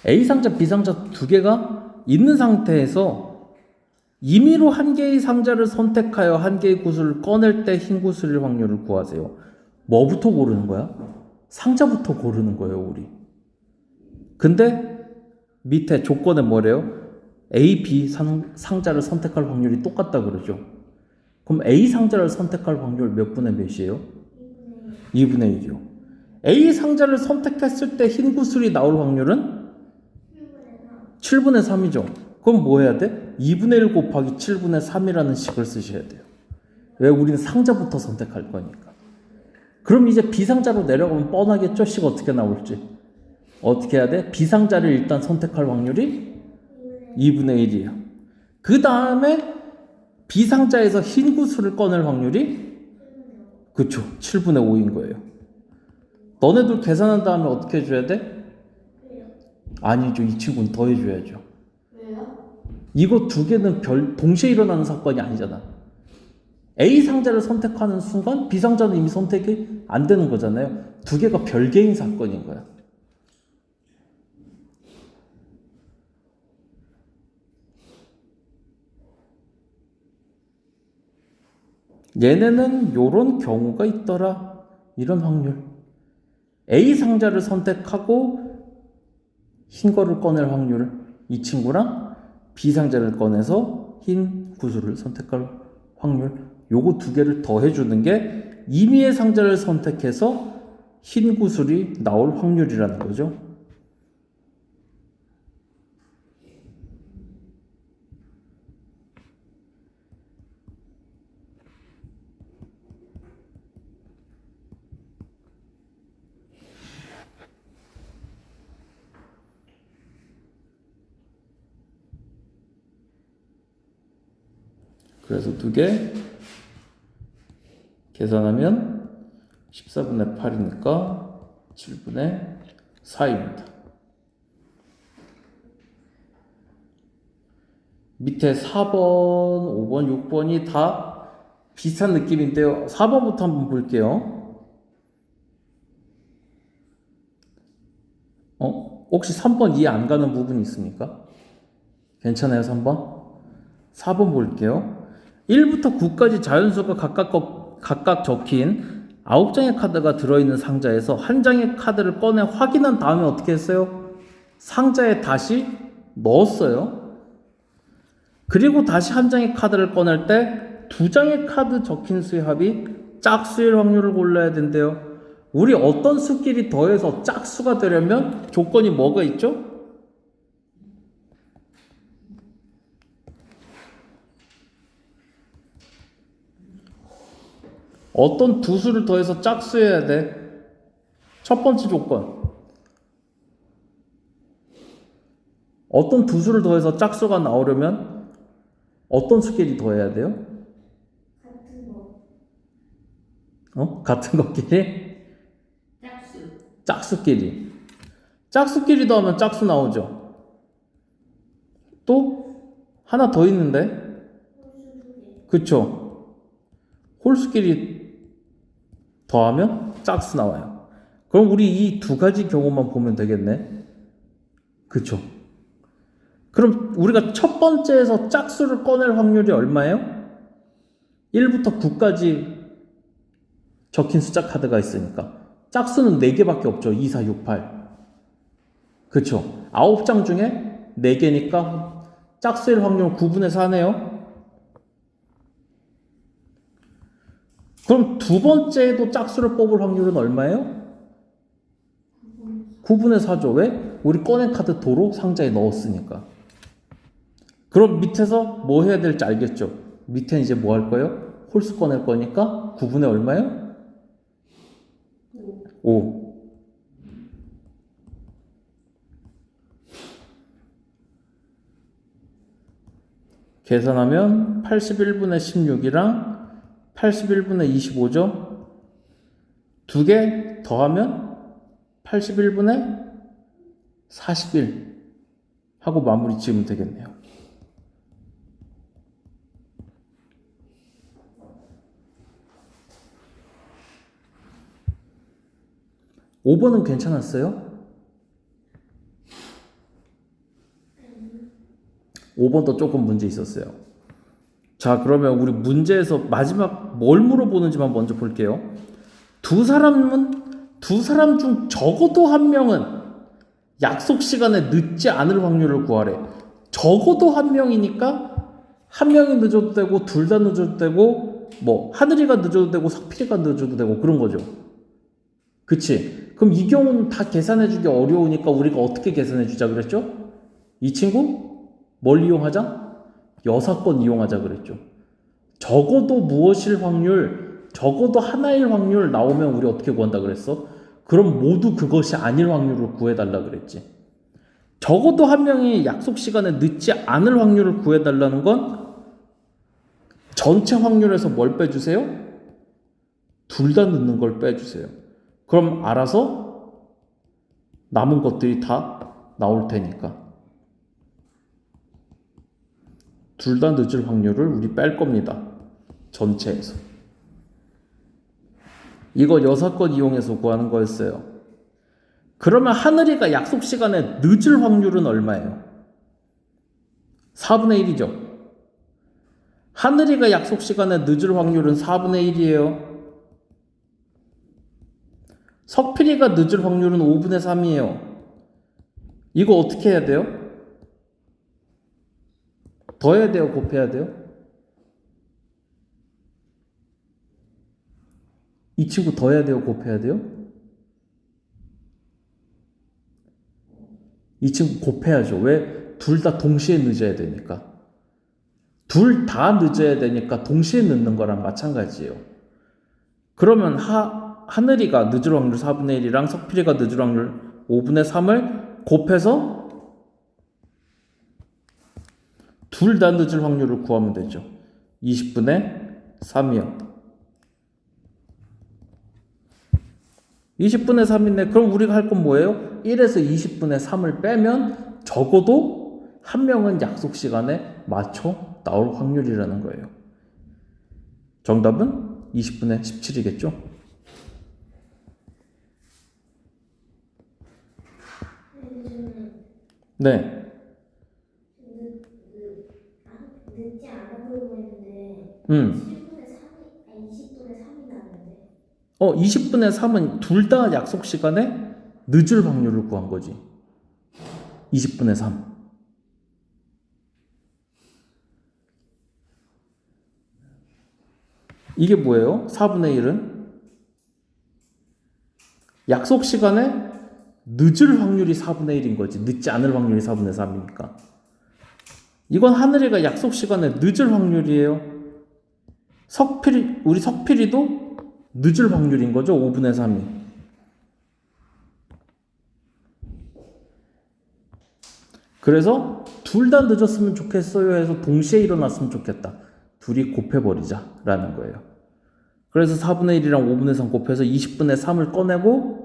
A상자, B상자 두 개가 있는 상태에서 임의로 한 개의 상자를 선택하여 한 개의 구슬을 꺼낼 때 흰 구슬일 확률을 구하세요. 뭐부터 고르는 거야? 상자부터 고르는 거예요, 우리. 근데 밑에 조건에 뭐래요? A, B 상자를 선택할 확률이 똑같다 그러죠. 그럼 A 상자를 선택할 확률 몇 분의 몇이에요? 2분의 1이요. A 상자를 선택했을 때 흰 구슬이 나올 확률은 7분의 3이죠. 그럼 뭐 해야 돼? 2분의 1 곱하기 7분의 3이라는 식을 쓰셔야 돼요. 왜? 우리는 상자부터 선택할 거니까. 그럼 이제 B상자로 내려가면 뻔하겠죠? 식 어떻게 나올지. 어떻게 해야 돼? B상자를 일단 선택할 확률이 2분의 1이에요. 그 다음에 B상자에서 흰 구슬을 꺼낼 확률이 그쵸, 7분의 5인 거예요. 너네들 계산한 다음에 어떻게 해줘야 돼? 아니죠. 이 친구는 더 해줘야죠. 왜요? 이거 두 개는 동시에 일어나는 사건이 아니잖아. A 상자를 선택하는 순간 B 상자는 이미 선택이 안 되는 거잖아요. 두 개가 별개인 사건인 거야. 얘네는 요런 경우가 있더라. 이런 확률. A 상자를 선택하고 흰 거를 꺼낼 확률. 이 친구랑 B 상자를 꺼내서 흰 구슬을 선택할 확률. 요거 두 개를 더해주는 게 임의의 상자를 선택해서 흰 구슬이 나올 확률이라는 거죠. 그래서 두 개 계산하면 14분의 8이니까 7분의 4입니다. 밑에 4번, 5번, 6번이 다 비슷한 느낌인데요. 4번부터 한번 볼게요. 혹시 3번 이해 안 가는 부분이 있습니까? 괜찮아요, 3번? 4번 볼게요. 1부터 9까지 자연수가 각각 적힌 9장의 카드가 들어있는 상자에서 한 장의 카드를 꺼내 확인한 다음에 어떻게 했어요? 상자에 다시 넣었어요. 그리고 다시 한 장의 카드를 꺼낼 때 두 장의 카드 적힌 수의 합이 짝수일 확률을 골라야 된대요. 우리 어떤 수끼리 더해서 짝수가 되려면 조건이 뭐가 있죠? 어떤 두 수를 더해서 짝수여야 돼. 첫 번째 조건. 어떤 두 수를 더해서 짝수가 나오려면 어떤 수끼리 더해야 돼요? 같은 것끼리? 짝수끼리. 짝수끼리 더하면 짝수 나오죠. 또 하나 더 있는데? 그쵸? 홀수끼리 더하면 짝수 나와요. 그럼 우리 이 두 가지 경우만 보면 되겠네. 그쵸? 그럼 우리가 첫 번째에서 짝수를 꺼낼 확률이 얼마예요? 1부터 9까지 적힌 숫자 카드가 있으니까 짝수는 4개밖에 없죠. 2, 4, 6, 8. 그쵸? 9장 중에 4개니까 짝수일 확률은 9분의 4네요. 그럼 두 번째에도 짝수를 뽑을 확률은 얼마예요? 9분의 4죠. 왜? 우리 꺼낸 카드 도로 상자에 넣었으니까. 그럼 밑에서 뭐 해야 될지 알겠죠? 밑에는 이제 뭐 할 거예요? 홀수 꺼낼 거니까 9분의 얼마예요? 5. 계산하면 81분의 16이랑 81분의 25죠? 두 개 더하면 81분의 41 하고 마무리 지으면 되겠네요. 5번은 괜찮았어요? 5번도 조금 문제 있었어요. 자, 그러면 우리 문제에서 마지막 뭘 물어보는지만 먼저 볼게요. 두 사람 중 적어도 한 명은 약속 시간에 늦지 않을 확률을 구하래. 적어도 한 명이니까 한 명이 늦어도 되고 둘 다 늦어도 되고 뭐 하늘이가 늦어도 되고 석필이가 늦어도 되고 그런 거죠. 그치? 그럼 이 경우는 다 계산해주기 어려우니까 우리가 어떻게 계산해주자 그랬죠? 이 친구 뭘 이용하자? 여사건 이용하자 그랬죠. 적어도 무엇일 확률, 적어도 하나일 확률 나오면 우리 어떻게 구한다 그랬어? 그럼 모두 그것이 아닐 확률을 구해달라 그랬지. 적어도 한 명이 약속 시간에 늦지 않을 확률을 구해달라는 건 전체 확률에서 뭘 빼주세요? 둘 다 늦는 걸 빼주세요. 그럼 알아서 남은 것들이 다 나올 테니까. 둘 다 늦을 확률을 우리 뺄 겁니다. 전체에서. 이거 여사건 이용해서 구하는 거였어요. 그러면 하늘이가 약속 시간에 늦을 확률은 얼마예요? 4분의 1이죠. 하늘이가 약속 시간에 늦을 확률은 4분의 1이에요. 석필이가 늦을 확률은 5분의 3이에요. 이거 어떻게 해야 돼요? 더해야 돼요? 곱해야 돼요? 이 친구 더해야 돼요? 곱해야 돼요? 이 친구 곱해야죠. 왜? 둘 다 동시에 늦어야 되니까. 둘 다 늦어야 되니까 동시에 늦는 거랑 마찬가지예요. 그러면 하늘이가 늦을 확률 4분의 1이랑 석필이가 늦을 확률 5분의 3을 곱해서 둘 다 늦을 확률을 구하면 되죠. 20분의 3이요. 20분의 3인데 그럼 우리가 할 건 뭐예요? 1에서 20분의 3을 빼면 적어도 한 명은 약속 시간에 맞춰 나올 확률이라는 거예요. 정답은 20분의 17이겠죠? 네. 늦지 않아 보이고 했는데 20분의 3이 나는데 20분의 3은 둘 다 약속 시간에 늦을 확률을 구한 거지. 20분의 3. 이게 뭐예요? 4분의 1은 약속 시간에 늦을 확률이 4분의 1인 거지. 늦지 않을 확률이 4분의 3이니까. 이건 하늘이가 약속 시간에 늦을 확률이에요. 우리 석필이도 늦을 확률인 거죠. 5분의 3이. 그래서 둘 다 늦었으면 좋겠어요 해서 동시에 일어났으면 좋겠다. 둘이 곱해버리자라는 거예요. 그래서 4분의 1이랑 5분의 3 곱해서 20분의 3을 꺼내고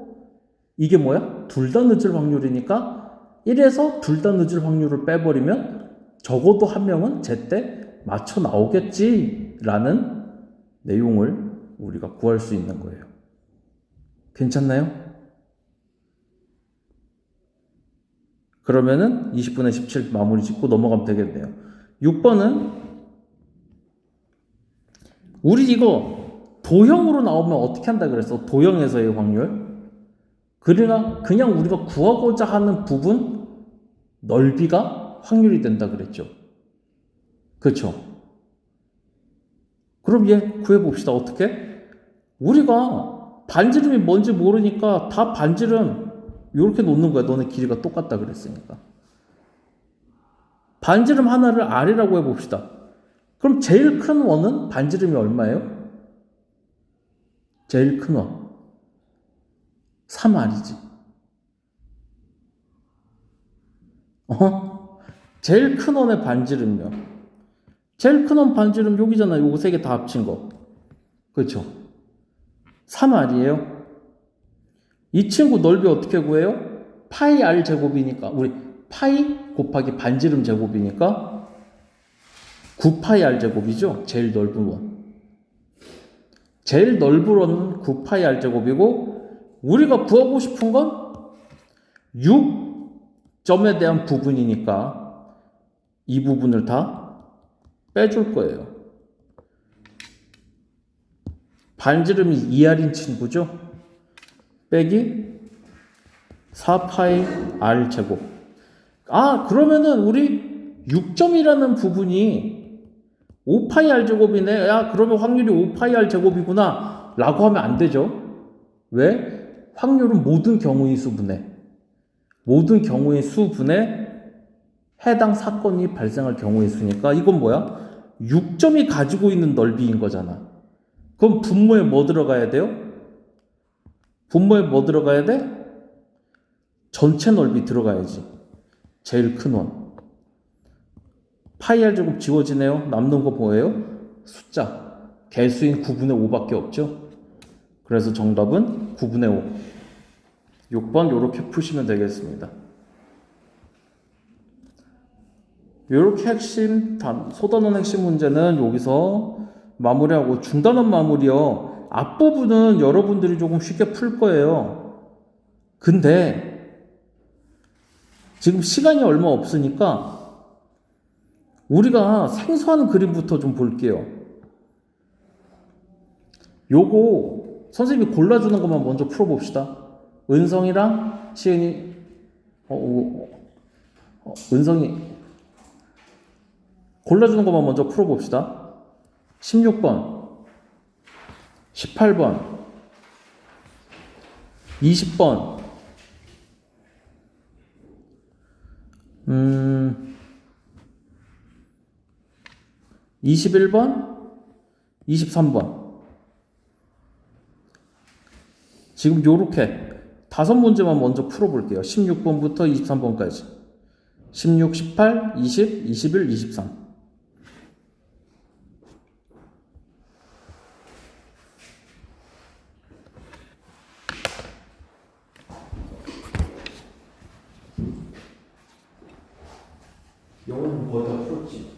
이게 뭐야? 둘 다 늦을 확률이니까 1에서 둘 다 늦을 확률을 빼버리면 적어도 한 명은 제때 맞춰 나오겠지라는 내용을 우리가 구할 수 있는 거예요. 괜찮나요? 그러면은 20분의 17 마무리 짓고 넘어가면 되겠네요. 6번은 우리 이거 도형으로 나오면 어떻게 한다 그랬어? 도형에서의 확률. 그냥 우리가 구하고자 하는 부분 넓이가 확률이 된다 그랬죠. 그렇죠? 그럼 얘 구해봅시다. 어떻게? 우리가 반지름이 뭔지 모르니까 다 반지름 이렇게 놓는 거야. 너네 길이가 똑같다 그랬으니까. 반지름 하나를 R이라고 해봅시다. 그럼 제일 큰 원은 반지름이 얼마예요? 제일 큰 원. 3R이지. 제일 큰 원의 반지름이요. 제일 큰 원 반지름 여기잖아. 요거 세 개 다 합친 거. 그렇죠? 3R이에요. 이 친구 넓이 어떻게 구해요? 파이 R 제곱이니까 우리 파이 곱하기 반지름 제곱이니까 9파이 R 제곱이죠. 제일 넓은 원. 제일 넓은 원은 9파이 R 제곱이고 우리가 구하고 싶은 건 6점에 대한 부분이니까 이 부분을 다 빼줄 거예요. 반지름이 2R인 친구죠? 빼기 4파이 R 제곱. 아, 그러면은 우리 6점이라는 부분이 5파이 R 제곱이네. 야, 그러면 확률이 5파이 R 제곱이구나. 라고 하면 안 되죠. 왜? 확률은 모든 경우의 수분에 해당 사건이 발생할 경우의 수니까 이건 뭐야? 6점이 가지고 있는 넓이인 거잖아. 그럼 분모에 뭐 들어가야 돼요? 분모에 뭐 들어가야 돼? 전체 넓이 들어가야지. 제일 큰 원. 파이 R 제곱 지워지네요. 남는 거 뭐예요? 숫자. 개수인 9분의 5밖에 없죠. 그래서 정답은 9분의 5. 6번 이렇게 푸시면 되겠습니다. 이렇게 소단원 핵심 문제는 여기서 마무리하고 중단원 마무리요. 앞부분은 여러분들이 조금 쉽게 풀 거예요. 근데 지금 시간이 얼마 없으니까 우리가 생소한 그림부터 좀 볼게요. 요거 선생님이 골라주는 것만 먼저 풀어봅시다. 은성이랑 시은이 은성이 골라주는 것만 먼저 풀어봅시다. 16번, 18번, 20번, 21번, 23번. 지금 요렇게 5문제만 먼저 풀어볼게요. 16번부터 23번까지. 16, 18, 20, 21, 23. 영어는 거의 다 풀었지.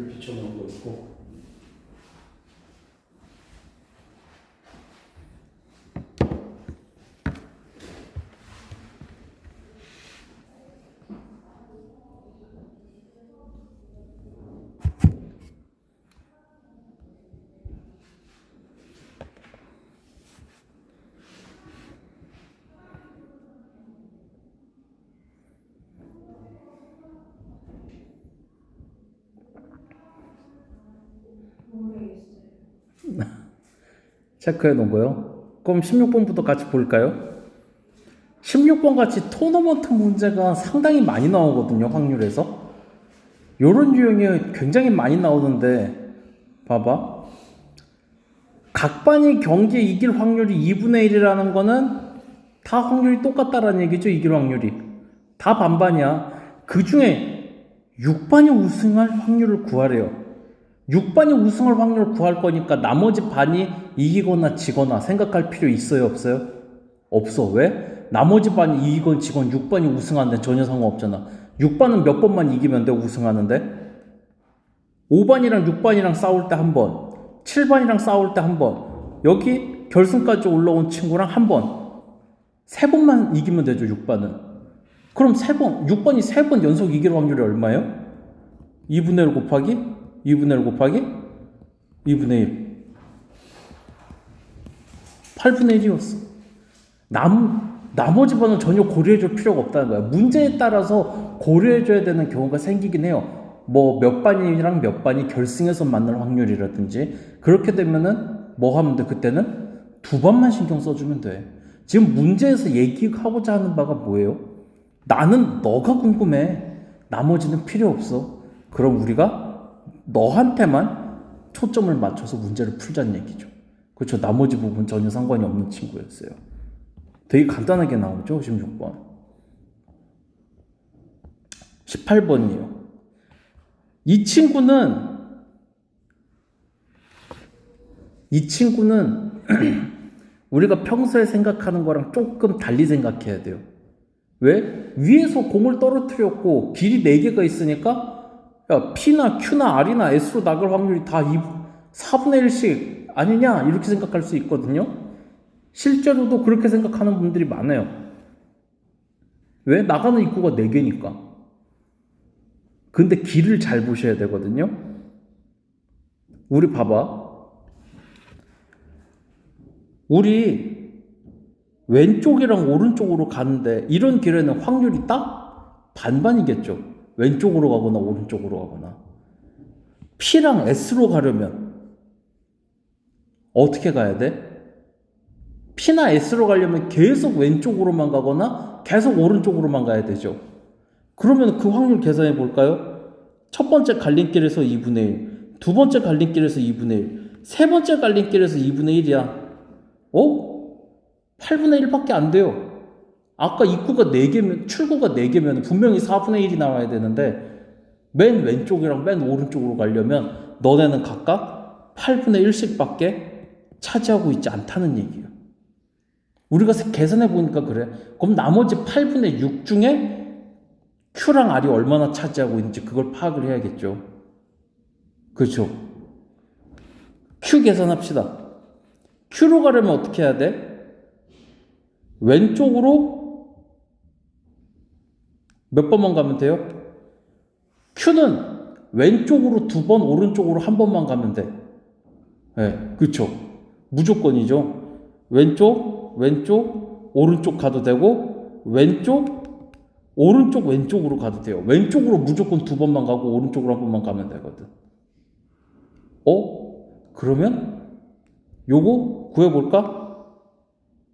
불 비춰놓은 거 있고. 체크해 놓은 거요. 그럼 16번부터 같이 볼까요? 16번 같이 토너먼트 문제가 상당히 많이 나오거든요, 확률에서. 요런 유형이 굉장히 많이 나오는데, 봐봐. 각 반이 경기에 이길 확률이 2분의 1이라는 거는 다 확률이 똑같다라는 얘기죠, 이길 확률이. 다 반반이야. 그 중에 6반이 우승할 확률을 구하래요. 6반이 우승할 확률을 구할 거니까 나머지 반이 이기거나 지거나 생각할 필요 있어요, 없어요? 없어. 왜? 나머지 반이 이기건 지건 6반이 우승하는데 전혀 상관없잖아. 6반은 몇 번만 이기면 돼, 우승하는데? 5반이랑 6반이랑 싸울 때 한 번, 7반이랑 싸울 때 한 번, 여기 결승까지 올라온 친구랑 한 번, 3번만 이기면 되죠, 6반은. 그럼 6반이 3번 연속 이길 확률이 얼마예요? 2분의 1 곱하기 2분의 1 곱하기 2분의 1. 8분의 1이었어. 나머지 반은 전혀 고려해줄 필요가 없다는 거야. 문제에 따라서 고려해줘야 되는 경우가 생기긴 해요. 뭐 몇 반이랑 몇 반이 결승에서 만날 확률이라든지. 그렇게 되면은 뭐 하면 돼? 그때는 2반만 신경 써주면 돼. 지금 문제에서 얘기하고자 하는 바가 뭐예요? 나는 너가 궁금해. 나머지는 필요 없어. 그럼 우리가 너한테만 초점을 맞춰서 문제를 풀자는 얘기죠. 그렇죠. 나머지 부분 전혀 상관이 없는 친구였어요. 되게 간단하게 나오죠. 16번. 18번이에요. 이 친구는 우리가 평소에 생각하는 거랑 조금 달리 생각해야 돼요. 왜? 위에서 공을 떨어뜨렸고 길이 4개가 있으니까 야, P나 Q나 R이나 S로 나갈 확률이 다 4분의 1씩 아니냐? 이렇게 생각할 수 있거든요. 실제로도 그렇게 생각하는 분들이 많아요. 왜? 나가는 입구가 4개니까. 근데 길을 잘 보셔야 되거든요. 우리 봐봐. 우리 왼쪽이랑 오른쪽으로 가는데 이런 길에는 확률이 딱 반반이겠죠. 왼쪽으로 가거나 오른쪽으로 가거나. P랑 S로 가려면 어떻게 가야 돼? P나 S로 가려면 계속 왼쪽으로만 가거나 계속 오른쪽으로만 가야 되죠. 그러면 그 확률 계산해 볼까요? 첫 번째 갈림길에서 2분의 1, 두 번째 갈림길에서 2분의 1, 세 번째 갈림길에서 2분의 1이야. 8분의 1밖에 안 돼요. 아까 입구가 4개면, 출구가 4개면 분명히 4분의 1이 나와야 되는데 맨 왼쪽이랑 맨 오른쪽으로 가려면 너네는 각각 8분의 1씩밖에 차지하고 있지 않다는 얘기예요. 우리가 계산해 보니까 그래. 그럼 나머지 8분의 6 중에 Q랑 R이 얼마나 차지하고 있는지 그걸 파악을 해야겠죠. 그렇죠? Q 계산합시다. Q로 가려면 어떻게 해야 돼? 왼쪽으로 몇 번만 가면 돼요? Q는 왼쪽으로 2번, 오른쪽으로 1번만 가면 돼. 네, 그쵸. 무조건이죠. 왼쪽, 오른쪽 가도 되고, 오른쪽, 왼쪽으로 가도 돼요. 왼쪽으로 무조건 2번만 가고, 오른쪽으로 1번만 가면 되거든. 그러면 요거 구해볼까?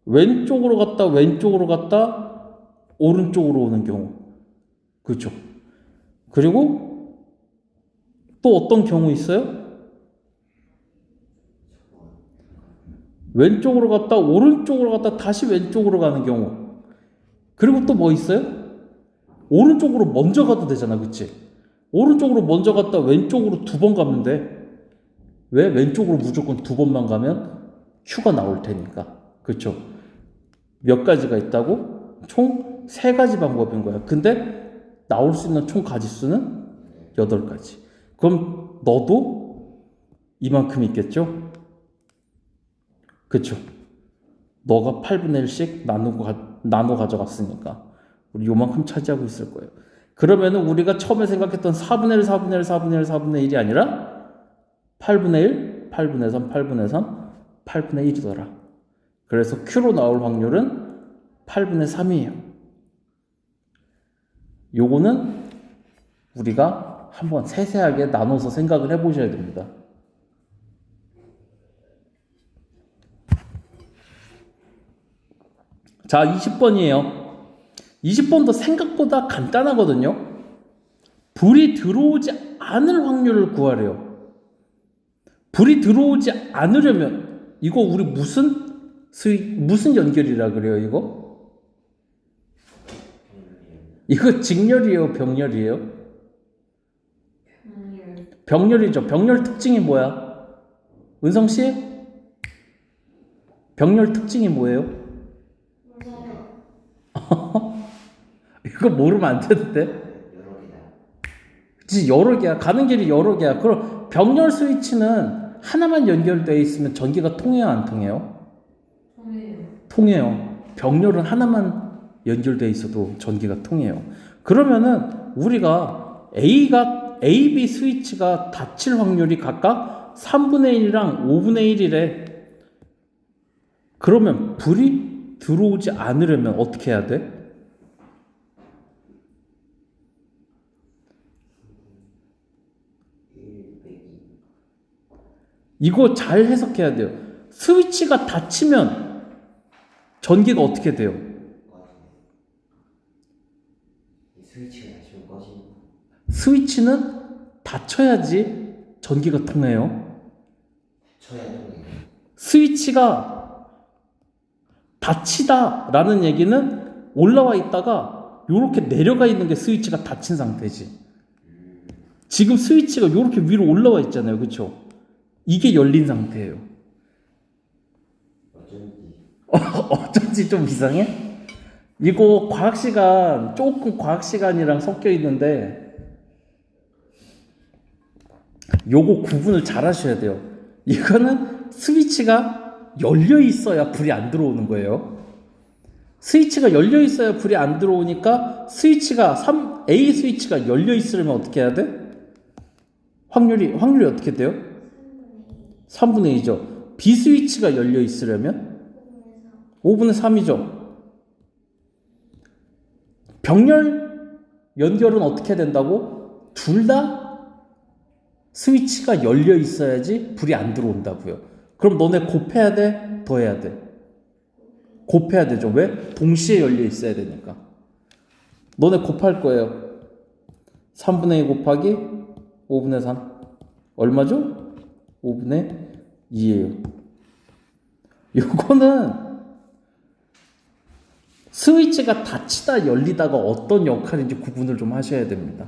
왼쪽으로 갔다, 오른쪽으로 오는 경우. 그렇죠. 그리고 또 어떤 경우 있어요? 왼쪽으로 갔다 오른쪽으로 갔다 다시 왼쪽으로 가는 경우. 그리고 또 뭐 있어요? 오른쪽으로 먼저 가도 되잖아, 그치? 오른쪽으로 먼저 갔다 왼쪽으로 2번 가면 돼. 왜? 왼쪽으로 무조건 2번만 가면 Q가 나올 테니까. 그렇죠? 몇 가지가 있다고? 총 3가지 방법인 거야. 근데 나올 수 있는 총 가지수는 8가지. 그럼 너도 이만큼 있겠죠? 그쵸? 너가 8분의 1씩 나눠 가져갔으니까 우리 요만큼 차지하고 있을 거예요. 그러면은 우리가 처음에 생각했던 4분의 1, 4분의 1, 4분의 1, 4분의 1이 아니라 8분의 1, 8분의 3, 8분의 3, 8분의 1이더라. 그래서 Q로 나올 확률은 8분의 3이에요. 요거는 우리가 한번 세세하게 나눠서 생각을 해보셔야 됩니다. 자, 20번이에요. 20번도 생각보다 간단하거든요. 불이 들어오지 않을 확률을 구하래요. 불이 들어오지 않으려면 이거 우리 무슨 연결이라 그래요, 이거? 이거 직렬이에요, 병렬이에요? 병렬이죠. 병렬 특징이 뭐야? 은성 씨? 병렬 특징이 뭐예요? 이거 모르면 안 되는데? 그치, 여러 개야. 가는 길이 여러 개야. 그럼 병렬 스위치는 하나만 연결되어 있으면 전기가 통해요, 안 통해요? 통해요. 병렬은 하나만 연결되어 있어도 전기가 통해요. 그러면은 우리가 A, B 스위치가 닫힐 확률이 각각 3분의 1이랑 5분의 1이래. 그러면 불이 들어오지 않으려면 어떻게 해야 돼? 이거 잘 해석해야 돼요. 스위치가 닫히면 전기가 어떻게 돼요? 스위치는 닫혀야지 전기가 통해요. 스위치가 닫히다라는 얘기는 올라와 있다가 이렇게 내려가 있는 게 스위치가 닫힌 상태지. 지금 스위치가 이렇게 위로 올라와 있잖아요, 그렇죠? 이게 열린 상태예요. 어쩐지 좀 이상해? 이거 조금 과학 시간이랑 섞여 있는데 요거 구분을 잘 하셔야 돼요. 이거는 스위치가 열려 있어야 불이 안 들어오는 거예요. 스위치가 열려 있어야 불이 안 들어오니까 A 스위치가 열려 있으려면 어떻게 해야 돼? 확률이 어떻게 돼요? 3분의 2죠. B 스위치가 열려 있으려면 5분의 3이죠. 병렬 연결은 어떻게 된다고? 둘 다 스위치가 열려 있어야지 불이 안 들어온다고요. 그럼 너네 곱해야 돼? 더해야 돼? 곱해야 되죠. 왜? 동시에 열려 있어야 되니까. 너네 곱할 거예요. 3분의 2 곱하기 5분의 3 얼마죠? 5분의 2예요. 요거는 스위치가 닫히다 열리다가 어떤 역할인지 구분을 좀 하셔야 됩니다.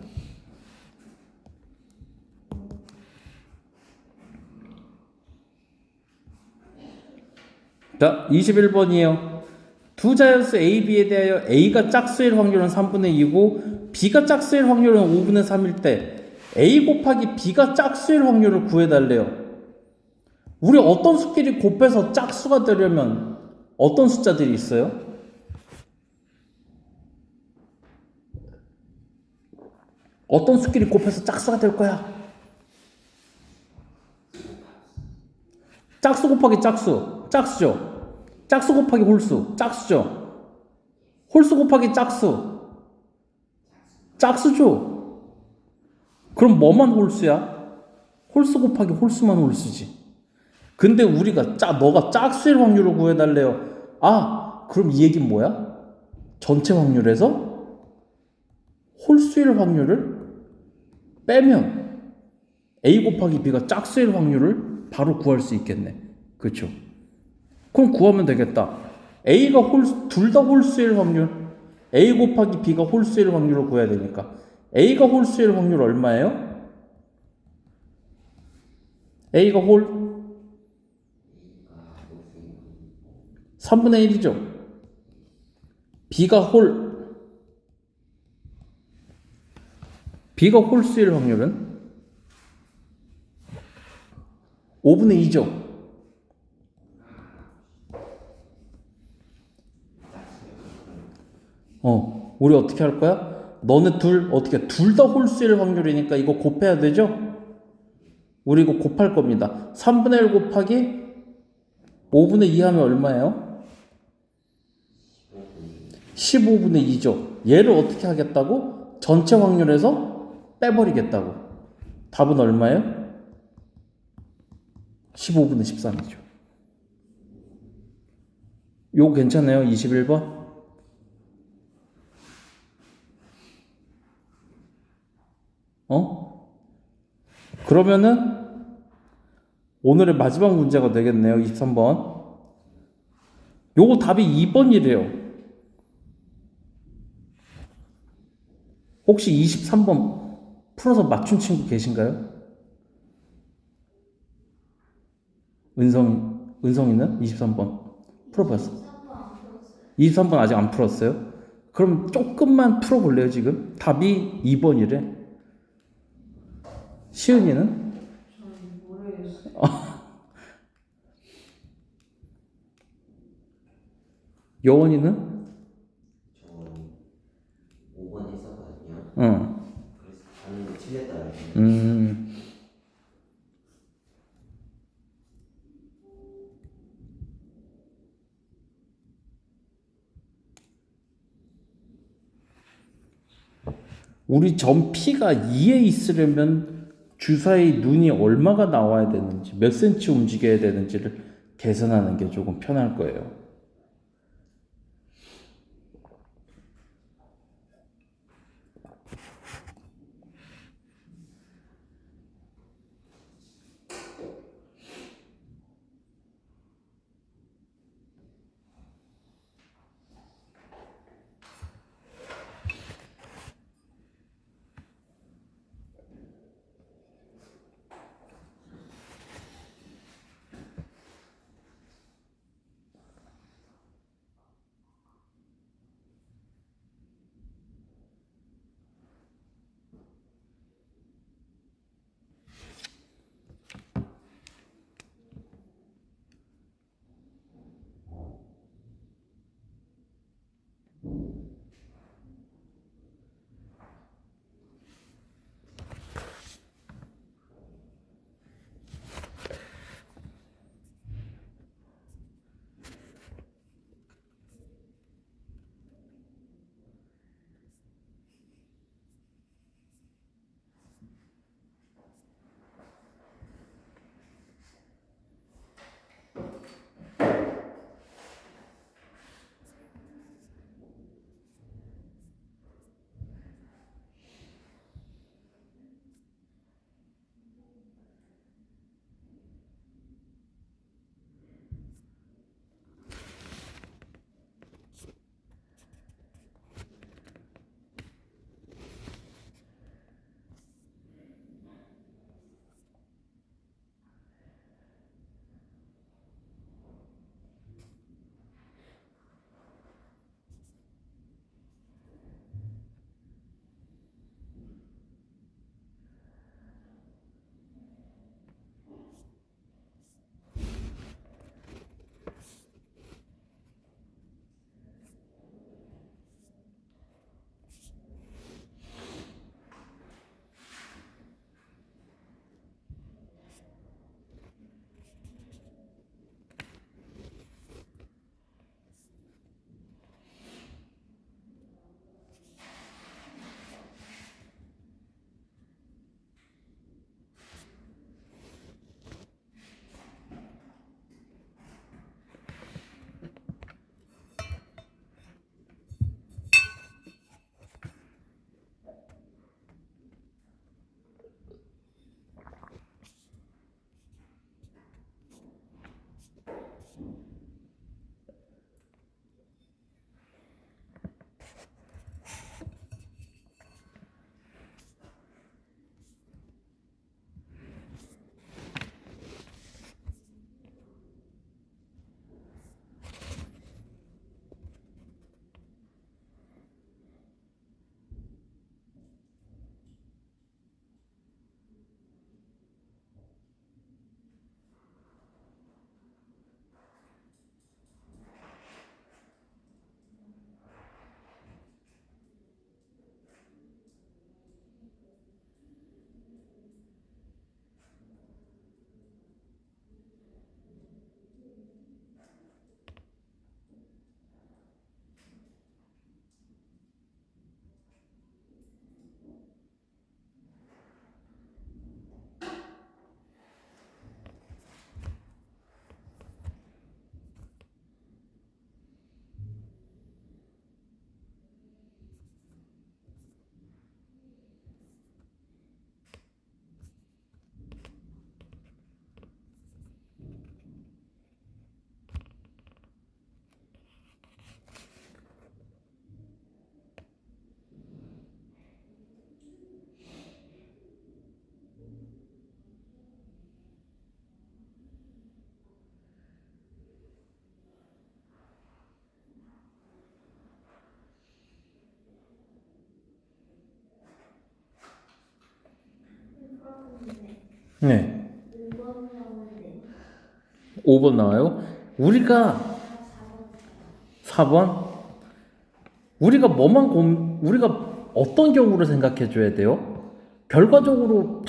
자, 21번이에요. 두 자연수 A, B에 대하여 A가 짝수일 확률은 3분의 2고 B가 짝수일 확률은 5분의 3일 때 A 곱하기 B가 짝수일 확률을 구해달래요. 우리 어떤 수끼리 곱해서 짝수가 되려면 어떤 숫자들이 있어요? 어떤 수끼리 곱해서 짝수가 될 거야? 짝수 곱하기 짝수죠. 짝수 곱하기 홀수, 짝수죠. 홀수 곱하기 짝수죠. 그럼 뭐만 홀수야? 홀수 곱하기 홀수만 홀수지. 근데 너가 짝수일 확률을 구해달래요. 그럼 이 얘기는 뭐야? 전체 확률에서 홀수일 확률을 빼면 A 곱하기 B가 짝수일 확률을 바로 구할 수 있겠네. 그렇죠? 그럼 구하면 되겠다. A가 둘 다 홀수일 확률, A 곱하기 B가 홀수일 확률을 구해야 되니까 A가 홀수일 확률 얼마예요? A가 홀 3분의 1이죠. B가 홀수일 확률은 5분의 2죠. 우리 어떻게 할 거야? 너네 둘 다 홀수일 확률이니까 이거 곱해야 되죠? 우리 이거 곱할 겁니다. 3분의 1 곱하기 5분의 2 하면 얼마예요? 15분의 2죠. 얘를 어떻게 하겠다고? 전체 확률에서 빼버리겠다고. 답은 얼마예요? 15분의 13이죠. 요거 괜찮아요? 21번? 그러면은 오늘의 마지막 문제가 되겠네요. 23번. 요거 답이 2번이래요. 혹시 23번 풀어서 맞춘 친구 계신가요? 은성이는 23번 풀어봤어. 23번 아직 안 풀었어요? 그럼 조금만 풀어볼래요, 지금? 답이 2번이래. 시은이는? 저는 모르겠어요. 여원이는? 저 5번 했었거든요. 응. 그래서 봤는데 틀렸더라고요. 우리 점 P가 2에 있으려면 주사위 눈이 얼마가 나와야 되는지, 몇 센치 움직여야 되는지를 계산하는 게 조금 편할 거예요. 네. 5번 나오는데 5번 나와요. 우리가 4번 우리가 우리가 어떤 경우를 생각해 줘야 돼요? 결과적으로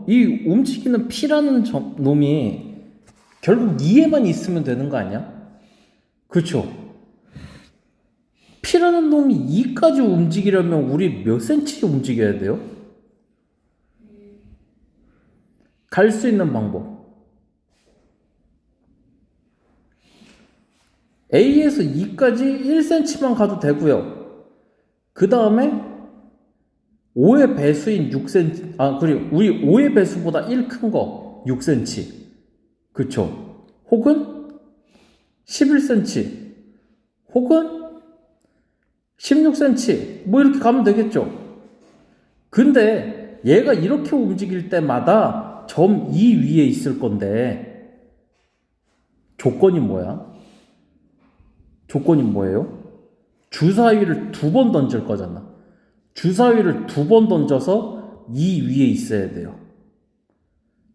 이 움직이는 P라는 놈이 결국 2에만 있으면 되는 거 아니야? 그렇죠? P라는 놈이 2까지 움직이려면 우리 몇 cm 움직여야 돼요? 갈 수 있는 방법. A에서 2까지 1cm만 가도 되고요. 그 다음에 5의 배수인 6cm, 그리고 우리 5의 배수보다 1 큰 거 6cm. 그쵸? 혹은 11cm. 혹은 16cm. 뭐 이렇게 가면 되겠죠? 근데 얘가 이렇게 움직일 때마다 점 2 위에 있을 건데 조건이 뭐야? 조건이 뭐예요? 주사위를 2번 던질 거잖아. 주사위를 2번 던져서 2 위에 있어야 돼요.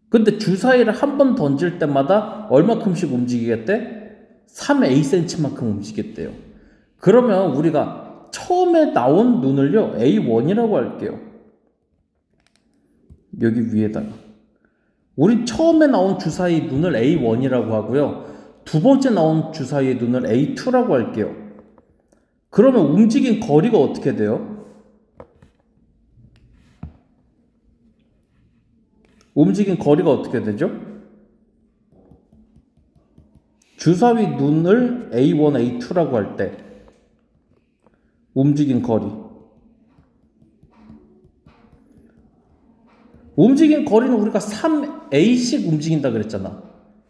근데 주사위를 한 번 던질 때마다 얼마큼씩 움직이겠대? 3acm만큼 움직였대요. 그러면 우리가 처음에 나온 눈을요, A1이라고 할게요. 여기 위에다가. 우리 처음에 나온 주사위 눈을 A1이라고 하고요. 두 번째 나온 주사위의 눈을 A2라고 할게요. 그러면 움직인 거리가 어떻게 돼요? 움직인 거리가 어떻게 되죠? 주사위 눈을 A1, A2라고 할 때 움직인 거리. 움직인 거리는 우리가 3A씩 움직인다 그랬잖아.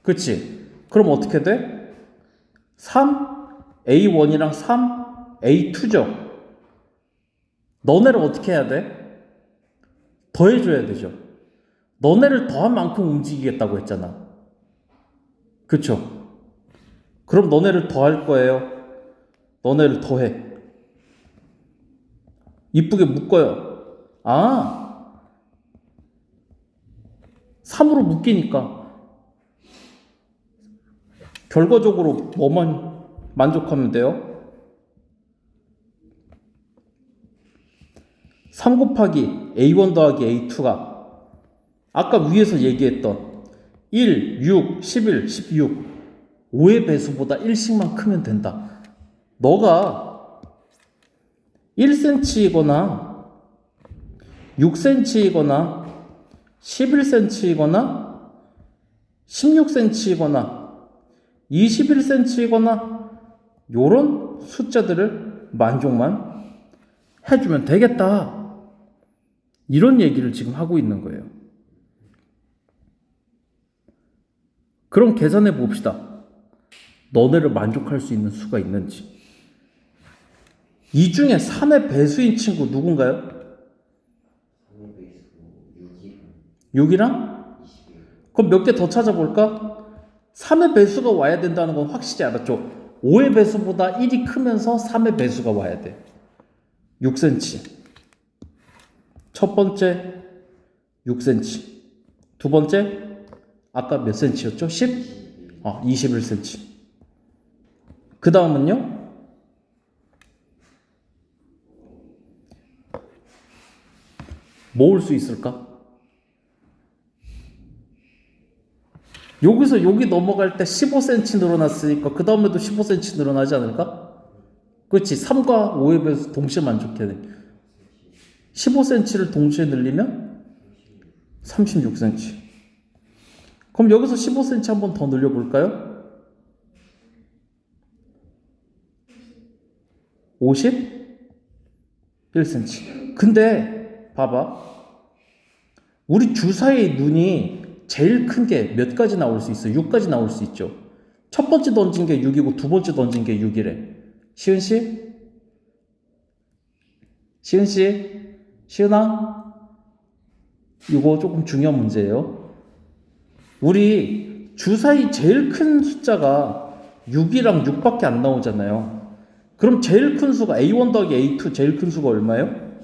그치? 그럼 어떻게 돼? 3A1이랑 3A2죠. 너네를 어떻게 해야 돼? 더해줘야 되죠. 너네를 더한 만큼 움직이겠다고 했잖아. 그쵸? 그럼 너네를 더할 거예요. 너네를 더해. 이쁘게 묶어요. 3으로 묶이니까 결과적으로 뭐만 만족하면 돼요? 3 곱하기 A1 더하기 A2가 아까 위에서 얘기했던 1, 6, 11, 16 5의 배수보다 1씩만 크면 된다. 너가 1cm이거나 6cm이거나 11cm이거나 16cm이거나 21cm이거나 요런 숫자들을 만족만 해주면 되겠다. 이런 얘기를 지금 하고 있는 거예요. 그럼 계산해 봅시다. 너네를 만족할 수 있는 수가 있는지. 이 중에 3의 배수인 친구 누군가요? 3의 배수 6이랑? 21. 그럼 몇 개 더 찾아볼까? 3의 배수가 와야 된다는 건 확실히 알았죠. 5의 배수보다 1이 크면서 3의 배수가 와야 돼. 6cm. 첫 번째 6cm. 두 번째 아까 몇 cm였죠? 10? 21cm. 그 다음은요? 모을 수 있을까? 여기서 여기 넘어갈 때 15cm 늘어났으니까 그 다음에도 15cm 늘어나지 않을까? 그렇지. 3과 5의 배수 동시에 만족해야 돼. 15cm를 동시에 늘리면 36cm. 그럼 여기서 15cm 한 번 더 늘려볼까요? 51cm. 근데 봐봐. 우리 주사위의 눈이 제일 큰 게 몇 가지 나올 수 있어? 6까지 나올 수 있죠. 첫 번째 던진 게 6이고 두 번째 던진 게 6이래. 시은 씨? 시은 씨? 시은아? 이거 조금 중요한 문제예요. 우리 주사위 제일 큰 숫자가 6이랑 6밖에 안 나오잖아요. 그럼 제일 큰 수가 A1 더하기 A2 제일 큰 수가 얼마예요?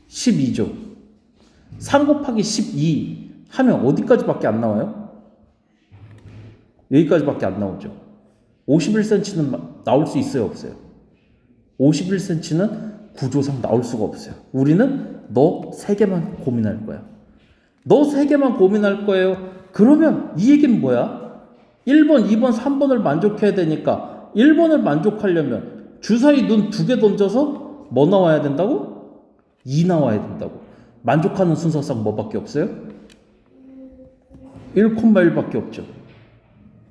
12죠. 3 곱하기 12 하면 어디까지밖에 안 나와요? 여기까지밖에 안 나오죠. 51cm는 나올 수 있어요, 없어요? 51cm는 구조상 나올 수가 없어요. 우리는 너 3개만 고민할 거야. 너 3개만 고민할 거예요. 그러면 이 얘기는 뭐야? 1번, 2번, 3번을 만족해야 되니까 1번을 만족하려면 주사위 눈 2개 던져서 뭐 나와야 된다고? 2 나와야 된다고. 만족하는 순서상 뭐밖에 없어요? 1,1밖에 없죠.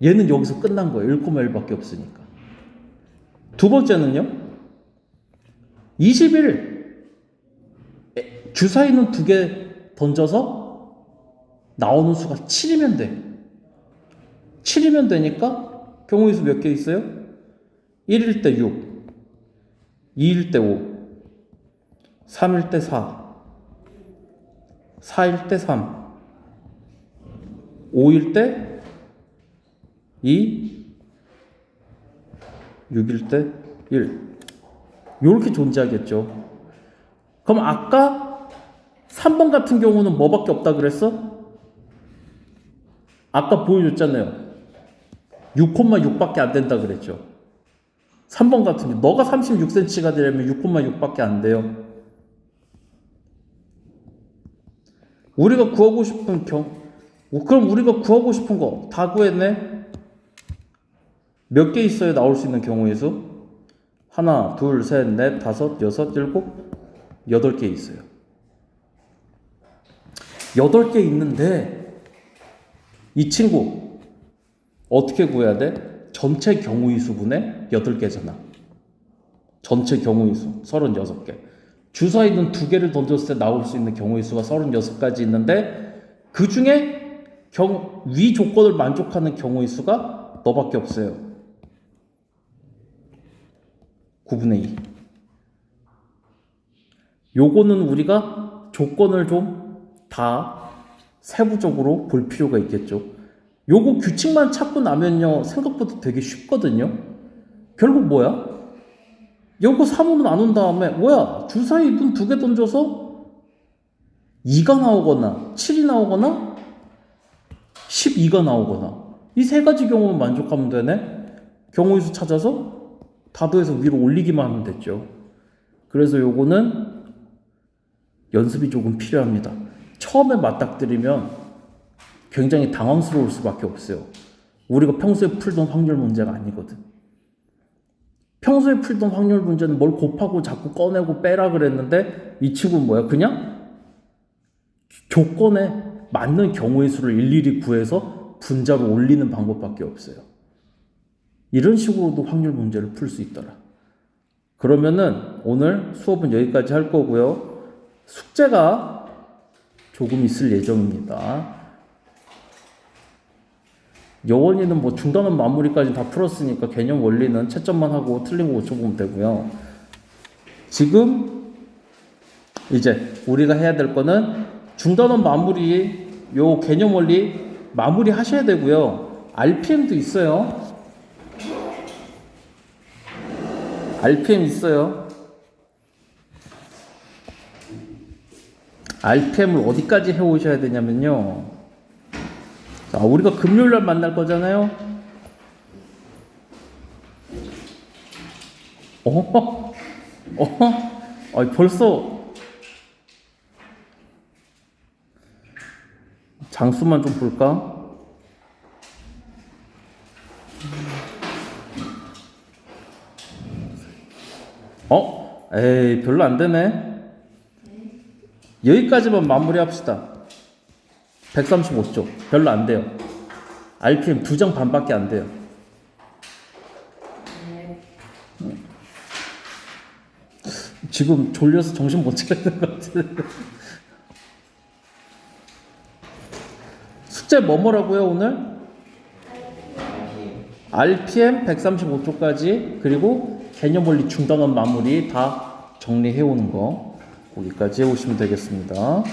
얘는 여기서 끝난 거예요. 1,1밖에 없으니까. 두 번째는요. 21 주사위는 2개 던져서 나오는 수가 7이면 돼. 7이면 되니까 경우의 수 몇 개 있어요? 1일 때 6, 2일 때 5, 3일 때 4, 4일 때 3, 5일 때 2, 6일 때 1. 이렇게 존재하겠죠. 그럼 아까 3번 같은 경우는 뭐밖에 없다 그랬어? 아까 보여줬잖아요. 6,6밖에 안 된다 그랬죠. 3번 같은 경우 너가 36cm가 되려면 6,6밖에 안 돼요. 우리가 구하고 싶은 그럼 우리가 구하고 싶은 거 다 구했네? 몇 개 있어야 나올 수 있는 경우의 수? 하나, 둘, 셋, 넷, 다섯, 여섯, 일곱, 8개 있어요. 8개 있는데 이 친구 어떻게 구해야 돼? 전체 경우의 수분의 8개잖아. 전체 경우의 수 36개. 주사위는 2개를 던졌을 때 나올 수 있는 경우의 수가 36가지 있는데 그 중에 위 조건을 만족하는 경우의 수가 너밖에 없어요. 9분의 2. 요거는 우리가 조건을 좀 다 세부적으로 볼 필요가 있겠죠. 요거 규칙만 찾고 나면요 생각보다 되게 쉽거든요. 결국 뭐야? 요거 3으로 나눈 다음에 뭐야? 주사위 눈 2개 던져서 2가 나오거나 7이 나오거나 12가 나오거나 이 3가지 경우만 만족하면 되네. 경우의 수 찾아서 다 더해서 위로 올리기만 하면 됐죠. 그래서 요거는 연습이 조금 필요합니다. 처음에 맞닥뜨리면 굉장히 당황스러울 수밖에 없어요. 우리가 평소에 풀던 확률 문제가 아니거든. 평소에 풀던 확률 문제는 뭘 곱하고 자꾸 꺼내고 빼라 그랬는데 이 친구는 뭐야? 그냥 조건에 맞는 경우의 수를 일일이 구해서 분자로 올리는 방법밖에 없어요. 이런 식으로도 확률 문제를 풀 수 있더라. 그러면은 오늘 수업은 여기까지 할 거고요. 숙제가 조금 있을 예정입니다. 여원이는 뭐 중단원 마무리까지 다 풀었으니까 개념 원리는 채점만 하고 틀린 거 고쳐보면 되고요. 지금 이제 우리가 해야 될 거는 중단원 마무리 요 개념 원리 마무리 하셔야 되고요. RPM도 있어요. RPM 있어요. RPM을 어디까지 해오셔야 되냐면요. 자, 우리가 금요일날 만날 거잖아요. 벌써 장수만 좀 볼까? 에이, 별로 안 되네. 여기까지만 마무리 합시다. 135쪽. 별로 안 돼요. RPM 2장 반밖에 안 돼요. 지금 졸려서 정신 못 차리는 것 같은데. 숙제 뭐라고요, 오늘? RPM 135쪽까지, 그리고 개념 원리 중단원 마무리 다 정리해 오는 거. 거기까지 해오시면 되겠습니다.